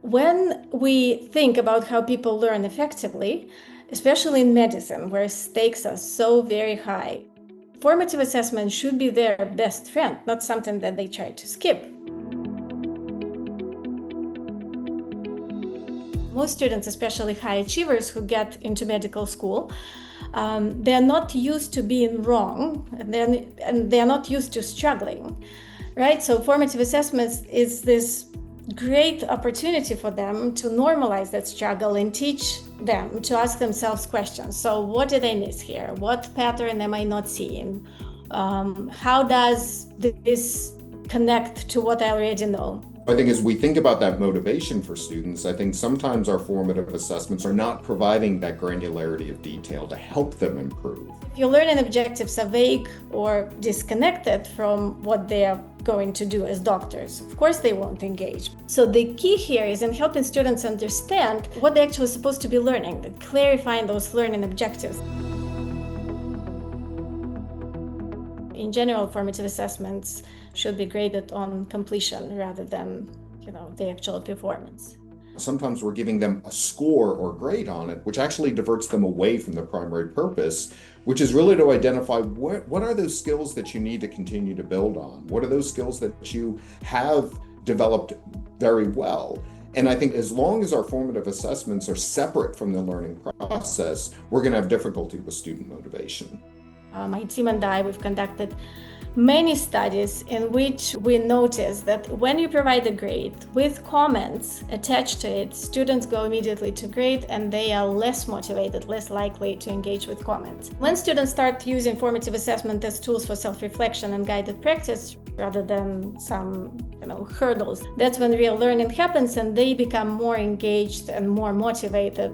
When we think about how people learn effectively, especially in medicine, where stakes are so very high, formative assessment should be their best friend, not something that they try to skip. Most students, especially high achievers who get into medical school, they're not used to being wrong, and they're not used to struggling, right? So formative assessments is this great opportunity for them to normalize that struggle and teach them to ask themselves questions. So what did I miss here? What pattern am I not seeing? How does this connect to what I already know? I think as we think about that motivation for students, I think sometimes our formative assessments are not providing that granularity of detail to help them improve. If your learning objectives are vague or disconnected from what they are going to do as doctors, of course they won't engage. So the key here is in helping students understand what they're actually supposed to be learning, clarifying those learning objectives. In general, formative assessments should be graded on completion rather than, the actual performance. Sometimes we're giving them a score or grade on it, which actually diverts them away from the primary purpose, which is really to identify what are those skills that you need to continue to build on? What are those skills that you have developed very well? And I think as long as our formative assessments are separate from the learning process, we're going to have difficulty with student motivation. My team and I, we've conducted many studies in which we noticed that when you provide a grade with comments attached to it, students go immediately to grade and they are less motivated, less likely to engage with comments. When students start using formative assessment as tools for self-reflection and guided practice rather than some hurdles, that's when real learning happens and they become more engaged and more motivated.